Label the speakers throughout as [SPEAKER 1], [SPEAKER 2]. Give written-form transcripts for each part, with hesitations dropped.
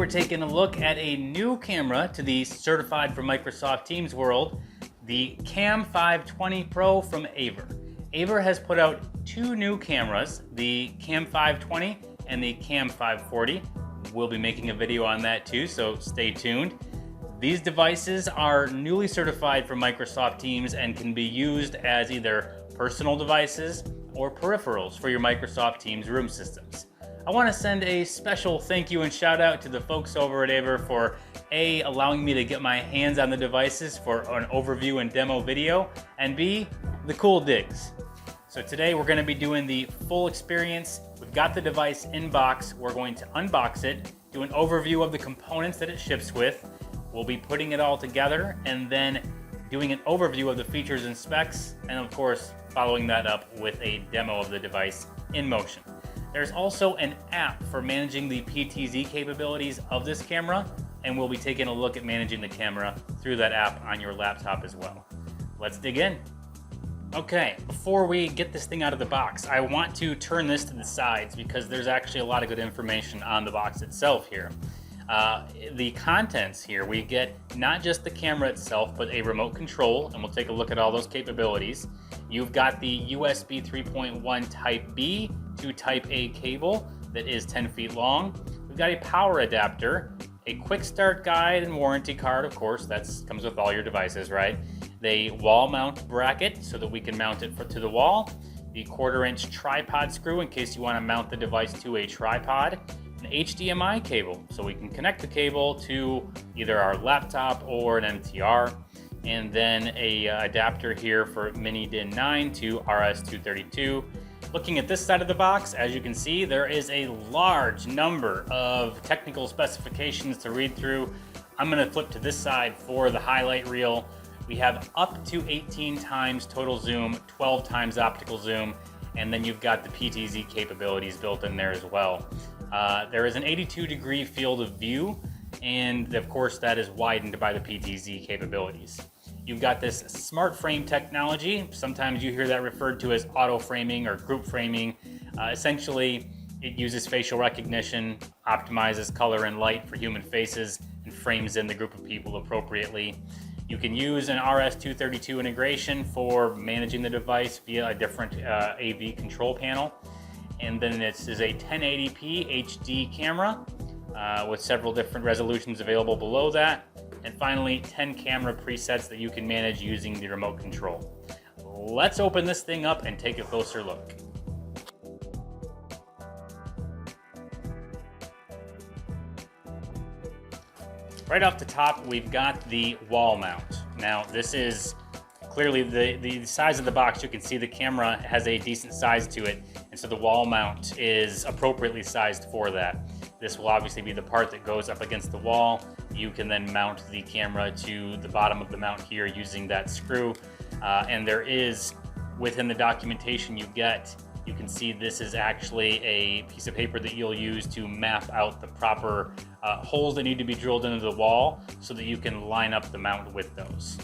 [SPEAKER 1] taking a look at a new camera to the certified for Microsoft Teams world, the CAM520 Pro from AVer. AVer has put out two new cameras, the CAM520 and the CAM540. We'll be making a video on that too, so stay tuned. These devices are newly certified for Microsoft Teams and can be used as either personal devices or peripherals for your Microsoft Teams room systems. I want to send a special thank you and shout out to the folks over at AVer for A, allowing me to get my hands on the devices for an overview and demo video, and B, the cool digs. So today we're going to be doing the full experience. We've got the device in box. We're going to unbox it, do an overview of the components that it ships with. We'll be putting it all together and then doing an overview of the features and specs, and of course following that up with a demo of the device in motion. There's also an app for managing the PTZ capabilities of this camera, and we'll be taking a look at managing the camera through that app on your laptop as well. Let's dig in. Okay, before we get this thing out of the box, I want to turn this to the sides because there's actually a lot of good information on the box itself here. The contents here, we get not just the camera itself, but a remote control, and we'll take a look at all those capabilities. You've got the USB 3.1 Type B to Type A cable that is 10 feet long. We've got a power adapter, a quick start guide and warranty card, of course, that comes with all your devices, right? The wall mount bracket so that we can mount it to the wall. The 1/4-inch tripod screw in case you want to mount the device to a tripod. An HDMI cable so we can connect the cable to either our laptop or an MTR. And then a adapter here for mini DIN 9 to RS-232. Looking at this side of the box, as you can see, there is a large number of technical specifications to read through. I'm going to flip to this side for the highlight reel. We have up to 18 times total zoom, 12 times optical zoom, and then you've got the PTZ capabilities built in there as well. There is an 82-degree field of view, and of course that is widened by the PTZ capabilities. You've got this SmartFrame technology. Sometimes you hear that referred to as auto framing or group framing. Essentially, it uses facial recognition, optimizes color and light for human faces, and frames in the group of people appropriately. You can use an RS-232 integration for managing the device via a different AV control panel. And then this is a 1080p HD camera with several different resolutions available below that. And finally, 10 camera presets that you can manage using the remote control. Let's open this thing up and take a closer look. Right off the top, we've got the wall mount. Now, this is clearly the size of the box. You can see the camera has a decent size to it, and so the wall mount is appropriately sized for that. This will obviously be the part that goes up against the wall. You can then mount the camera to the bottom of the mount here using that screw. And there is, within the documentation you get, you can see this is actually a piece of paper that you'll use to map out the proper holes that need to be drilled into the wall so that you can line up the mount with those.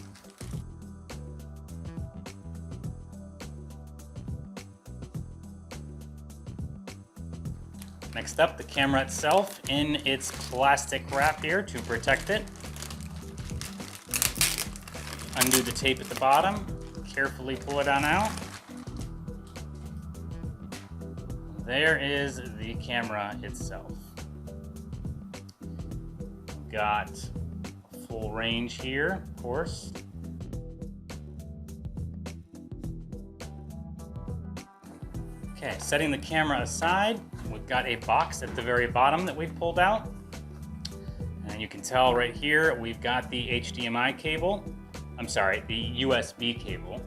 [SPEAKER 1] Next up, the camera itself in its plastic wrap here to protect it. Undo the tape at the bottom, carefully pull it on out. There is the camera itself. Got full range here, of course. Okay, setting the camera aside, we've got a box at the very bottom that we've pulled out. And you can tell right here, we've got the HDMI cable. I'm sorry, the USB cable.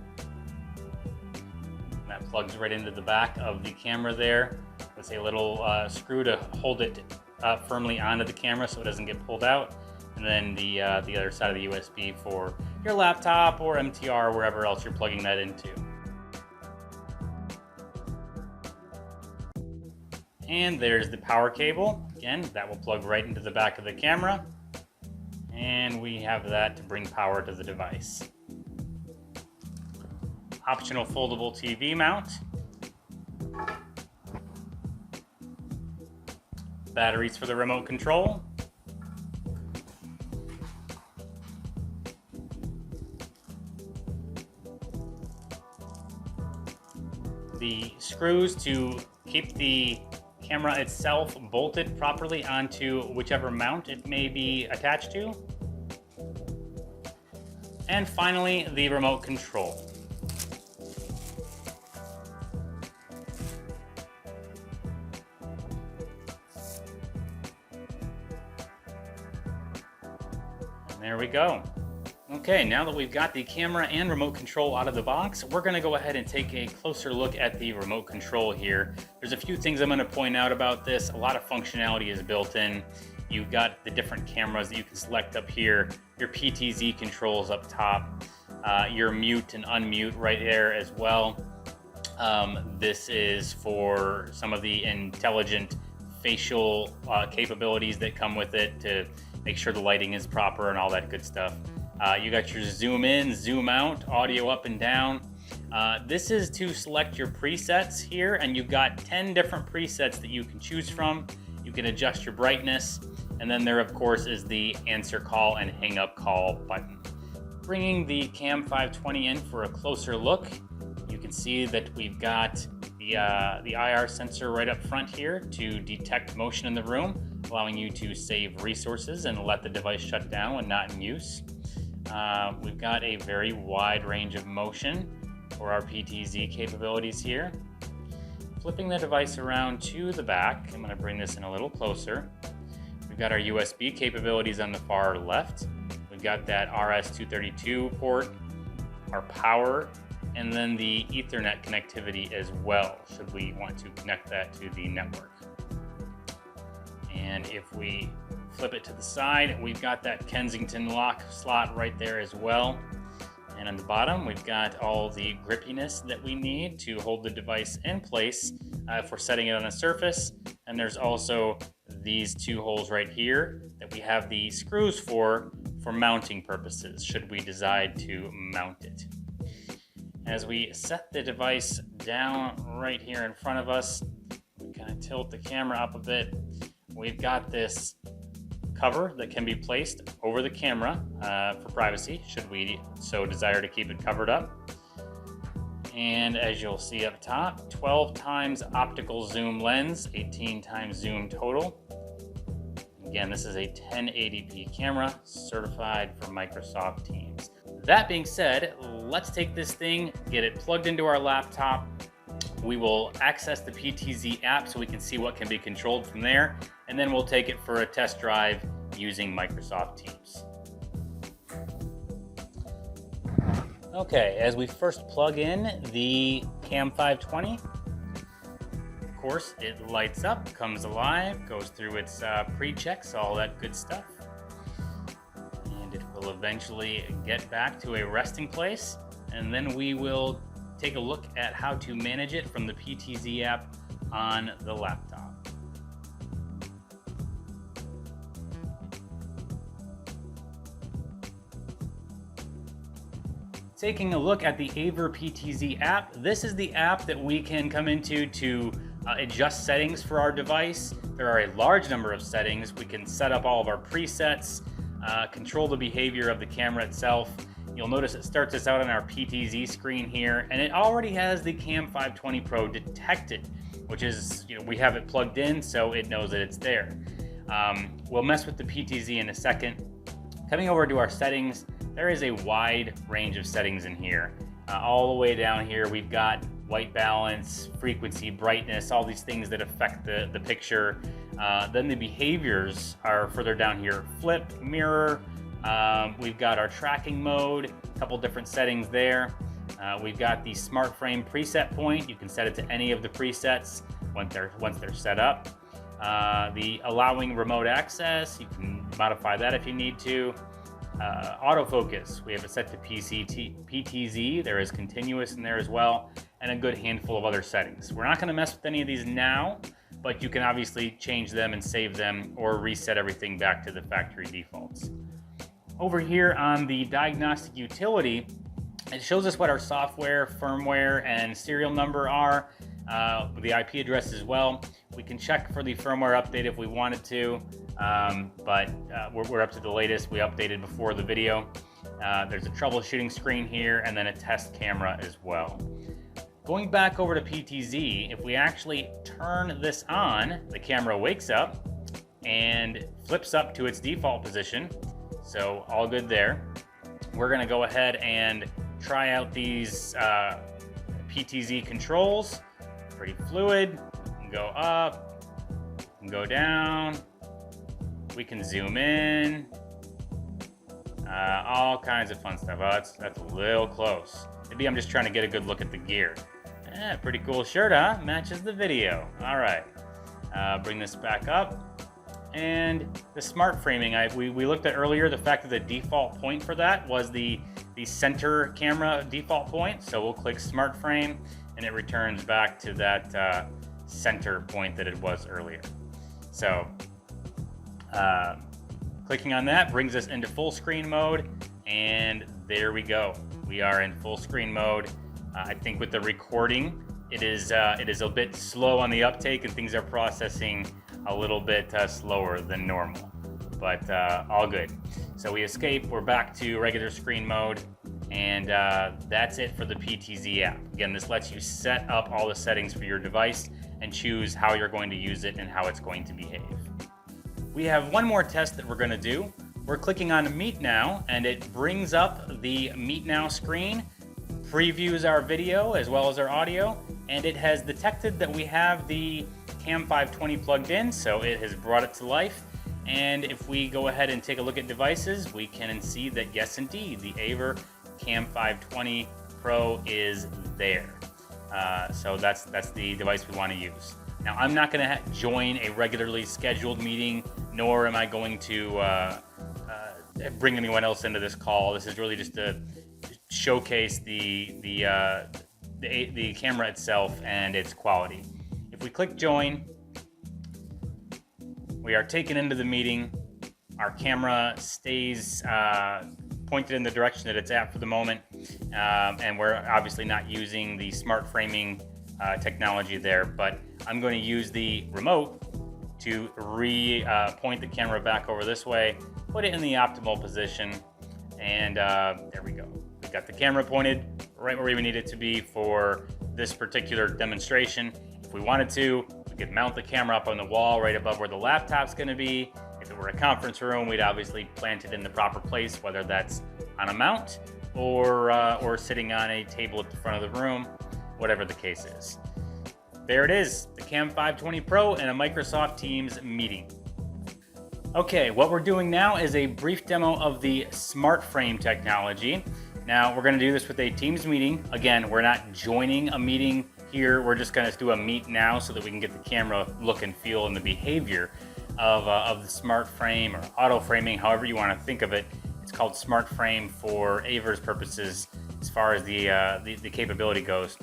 [SPEAKER 1] That plugs right into the back of the camera there with a little screw to hold it firmly onto the camera so it doesn't get pulled out. And then the other side of the USB for your laptop or MTR or wherever else you're plugging that into. And there's the power cable. Again, that will plug right into the back of the camera. And we have that to bring power to the device. Optional foldable TV mount. Batteries for the remote control. the screws to keep the camera itself bolted properly onto whichever mount it may be attached to. And finally, the remote control. And there we go. Okay, now that we've got the camera and remote control out of the box, we're going to go ahead and take a closer look at the remote control here. There's a few things I'm going to point out about this. A lot of functionality is built in. You've got the different cameras that you can select up here, your PTZ controls up top, your mute and unmute right there as well. This is for some of the intelligent facial capabilities that come with it to make sure the lighting is proper and all that good stuff. You got your zoom in, zoom out, audio up and down. This is to select your presets here, and you've got 10 different presets that you can choose from. You can adjust your brightness, and then there of course is the answer call and hang up call button. Bringing the CAM520 in for a closer look, you can see that we've got the IR sensor right up front here to detect motion in the room, allowing you to save resources and let the device shut down when not in use. We've got a very wide range of motion for our PTZ capabilities here. Flipping the device around to the back, I'm going to bring this in a little closer. We've got our USB capabilities on the far left. We've got that RS-232 port, our power, and then the Ethernet connectivity as well, should we want to connect that to the network. And if we flip it to the side, we've got that Kensington lock slot right there as well. And on the bottom, we've got all the grippiness that we need to hold the device in place if we're setting it on a surface. And there's also these two holes right here that we have the screws for mounting purposes, should we decide to mount it. As we set the device down right here in front of us, we kind of tilt the camera up a bit. We've got this cover that can be placed over the camera for privacy, should we so desire to keep it covered up. And as you'll see up top, 12 times optical zoom lens, 18 times zoom total. Again, this is a 1080p camera certified for Microsoft Teams. That being said, let's take this thing, get it plugged into our laptop. We will access the PTZ app so we can see what can be controlled from there, and then we'll take it for a test drive using Microsoft Teams. Okay, as we first plug in the CAM520, of course, it lights up, comes alive, goes through its pre-checks, all that good stuff. And it will eventually get back to a resting place, and then we will take a look at how to manage it from the PTZ app on the laptop. Taking a look at the AVer PTZ app, this is the app that we can come into to adjust settings for our device. There are a large number of settings. We can set up all of our presets, control the behavior of the camera itself. You'll notice it starts us out on our PTZ screen here, and it already has the CAM520 Pro detected, which is, we have it plugged in so it knows that it's there. We'll mess with the PTZ in a second. Coming over to our settings, there is a wide range of settings in here. All the way down here, we've got white balance, frequency, brightness, all these things that affect the picture. Then the behaviors are further down here. Flip, mirror, we've got our tracking mode, a couple different settings there. We've got the SmartFrame preset point. You can set it to any of the presets once they're set up. The allowing remote access, you can modify that if you need to. Autofocus, we have it set to PTZ. There is continuous in there as well, and a good handful of other settings. We're not going to mess with any of these now, but you can obviously change them and save them or reset everything back to the factory defaults. Over here on the diagnostic utility, it shows us what our software, firmware, and serial number are, the IP address as well. We can check for the firmware update if we wanted to, but we're up to the latest. We updated before the video. There's a troubleshooting screen here and then a test camera as well. Going back over to PTZ, if we actually turn this on, the camera wakes up and flips up to its default position. So all good there. We're gonna go ahead and try out these PTZ controls. Pretty fluid. Go up, go down. We can zoom in. All kinds of fun stuff. Oh, that's a little close. Maybe I'm just trying to get a good look at the gear. Pretty cool shirt, huh? Matches the video. All right. Bring this back up. And the smart framing, we looked at earlier the fact that the default point for that was the center camera default point. So we'll click smart frame and it returns back to that center point that it was earlier. So clicking on that brings us into full screen mode, and there we go. We are in full screen mode. I think with the recording, it is a bit slow on the uptake, and things are processing a little bit slower than normal, but all good. So we escape, we're back to regular screen mode, and that's it for the PTZ app. Again, this lets you set up all the settings for your device and choose how you're going to use it and how it's going to behave. We have one more test that we're going to do. We're clicking on Meet Now, and it brings up the Meet Now screen, previews our video as well as our audio, and it has detected that we have the CAM520 plugged in, so it has brought it to life. And if we go ahead and take a look at devices, we can see that yes, indeed, the AVer CAM520 Pro is there. So that's the device we want to use. Now, I'm not going to join a regularly scheduled meeting, nor am I going to bring anyone else into this call. This is really just to showcase the camera itself and its quality. If we click join, we are taken into the meeting. Our camera stays pointed in the direction that it's at for the moment, and we're obviously not using the smart framing technology there, but I'm going to use the remote to point the camera back over this way, put it in the optimal position, and there we go. We've got the camera pointed right where we need it to be for this particular demonstration. If we wanted to, we could mount the camera up on the wall right above where the laptop's going to be. If it were a conference room, we'd obviously plant it in the proper place, whether that's on a mount or sitting on a table at the front of the room, whatever the case is. There it is, the CAM520 Pro and a Microsoft Teams meeting. Okay, what we're doing now is a brief demo of the SmartFrame technology. Now, we're gonna do this with a Teams meeting. Again, we're not joining a meeting here. We're just gonna do a meet now so that we can get the camera look and feel and the behavior of the SmartFrame or auto framing, however you wanna think of it. It's called SmartFrame for AVer's purposes as far as the capability goes.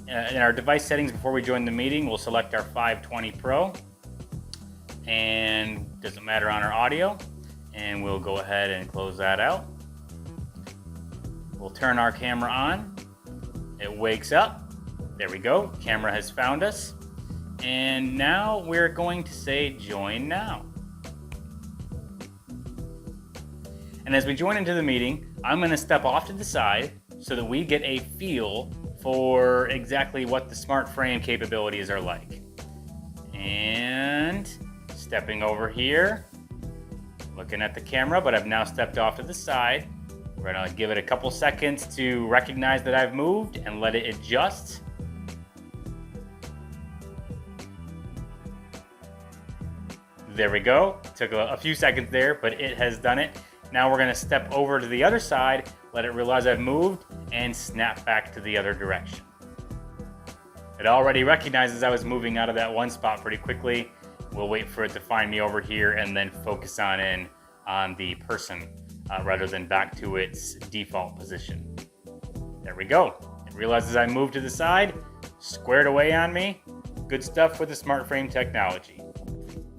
[SPEAKER 1] In our device settings before we join the meeting, we'll select our 520 Pro, and doesn't matter on our audio, and we'll go ahead and close that out. We'll turn our camera on. It wakes up. There we go. Camera has found us. And now we're going to say join now. And as we join into the meeting, I'm going to step off to the side so that we get a feel for exactly what the SmartFrame capabilities are like. And stepping over here, looking at the camera, but I've now stepped off to the side. We're gonna give it a couple seconds to recognize that I've moved and let it adjust. There we go. Took a few seconds there, but it has done it. Now we're gonna step over to the other side, let it realize I've moved, and snap back to the other direction. It already recognizes I was moving out of that one spot pretty quickly. We'll wait for it to find me over here and then focus in on the person rather than back to its default position. There we go. It realizes I moved to the side, squared away on me. Good stuff with the SmartFrame technology.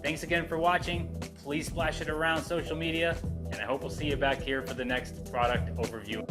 [SPEAKER 1] Thanks again for watching. Please splash it around social media, and I hope we'll see you back here for the next product overview.